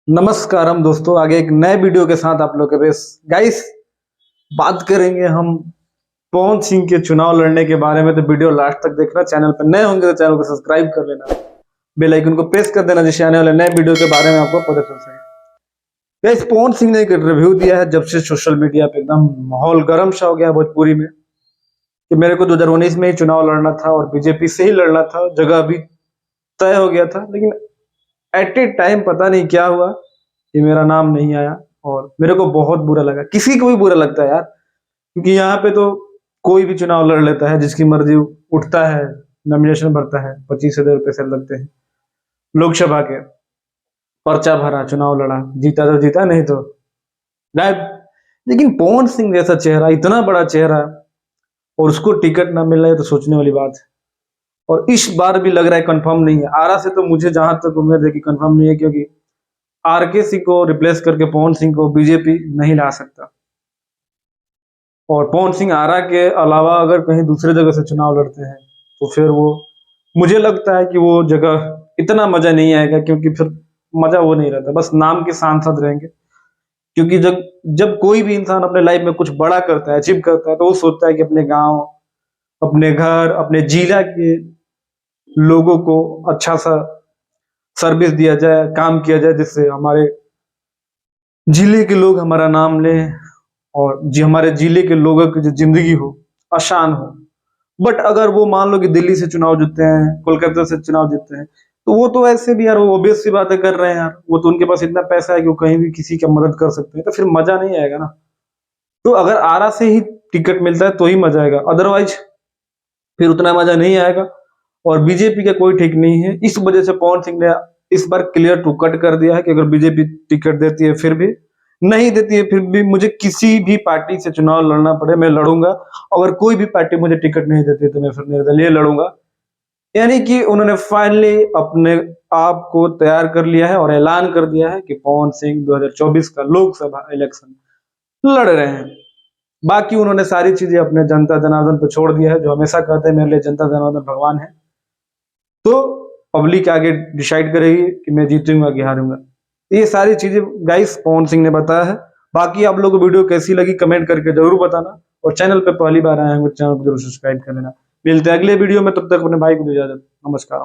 नमस्कारम दोस्तों, आगे एक नए वीडियो के साथ आप लोग के पास गाइस बात करेंगे हम पवन सिंह के चुनाव लड़ने के बारे में। तो वीडियो लास्ट तक देखना, चैनल पर नए होंगे तो चैनल को सब्सक्राइब कर लेना, बेल आइकन को प्रेस कर देना जिससे आने वाले नए वीडियो के बारे में आपको पता चल सके। गाइस पवन सिंह ने एक रिव्यू दिया है जब से सोशल मीडिया पे एकदम माहौल गर्म सा हो गया भोजपुरी में कि मेरे को 2019 में ही चुनाव लड़ना था और बीजेपी से ही लड़ना था, जगह भी तय हो गया था, लेकिन एट ए टाइम पता नहीं क्या हुआ कि मेरा नाम नहीं आया और मेरे को बहुत बुरा लगा। किसी को भी बुरा लगता है यार, क्योंकि यहाँ पे तो कोई भी चुनाव लड़ लेता है, जिसकी मर्जी उठता है, नॉमिनेशन भरता है, 25,000 पैसे लगते हैं, लोकसभा के पर्चा भरा, चुनाव लड़ा, जीता तो जीता, नहीं तो गायब। लेकिन पवन सिंह जैसा चेहरा, इतना बड़ा चेहरा, और उसको टिकट ना मिल रहा है तो सोचने वाली बात है। और इस बार भी लग रहा है कंफर्म नहीं है। आरा से तो मुझे जहां तक उम्मीद है कि कंफर्म नहीं है, क्योंकि आरके सिंह को रिप्लेस करके पवन सिंह को बीजेपी नहीं ला सकता। और पवन सिंह आरा के अलावा अगर कहीं दूसरे जगह से चुनाव लड़ते हैं तो फिर वो, मुझे लगता है कि वो जगह इतना मजा नहीं आएगा, क्योंकि फिर मजा वो नहीं रहता, बस नाम के सांसद रहेंगे। क्योंकि जब जब कोई भी इंसान अपने लाइफ में कुछ बड़ा करता है, अचीव करता है, तो वो सोचता है कि अपने गांव, अपने घर, अपने जिला के लोगों को अच्छा सा सर्विस दिया जाए, काम किया जाए, जिससे हमारे जिले के लोग हमारा नाम लें और हमारे जिले के लोगों की जो जिंदगी हो आसान हो। बट अगर वो मान लो कि दिल्ली से चुनाव जीतते हैं, कोलकाता से चुनाव जीतते हैं, तो वो तो ऐसे भी यार वो ओबियस सी बातें कर रहे हैं यार, वो तो उनके पास इतना पैसा है कि वो कहीं भी किसी की मदद कर सकते हैं, तो फिर मजा नहीं आएगा ना। तो अगर आरा से ही टिकट मिलता है तो ही मजा आएगा, अदरवाइज फिर उतना मजा नहीं आएगा। और बीजेपी का कोई ठीक नहीं है, इस वजह से पवन सिंह ने इस बार क्लियर टू कट कर दिया है कि अगर बीजेपी टिकट देती है फिर भी, नहीं देती है फिर भी, मुझे किसी भी पार्टी से चुनाव लड़ना पड़े मैं लड़ूंगा। अगर कोई भी पार्टी मुझे टिकट नहीं देती तो मैं फिर निर्दलीय लड़ूंगा। यानी कि उन्होंने फाइनली अपने आप को तैयार कर लिया है और ऐलान कर दिया है कि पवन सिंह 2024 का लोकसभा इलेक्शन लड़ रहे हैं। बाकी उन्होंने सारी चीजें अपने जनता जनार्दन पर छोड़ दिया है, जो हमेशा कहते हैं मेरे लिए जनता जनार्दन भगवान है। तो पब्लिक आगे डिसाइड करेगी कि मैं जीतूंगा कि हारूंगा। ये सारी चीजें गाइस पवन सिंह ने बताया है। बाकी आप लोगों को वीडियो कैसी लगी कमेंट करके जरूर बताना, और चैनल पे पहली बार आए हैं तो चैनल को जरूर सब्सक्राइब कर लेना। मिलते हैं अगले वीडियो में, तब तक अपने भाई को दे इजाजत। नमस्कार।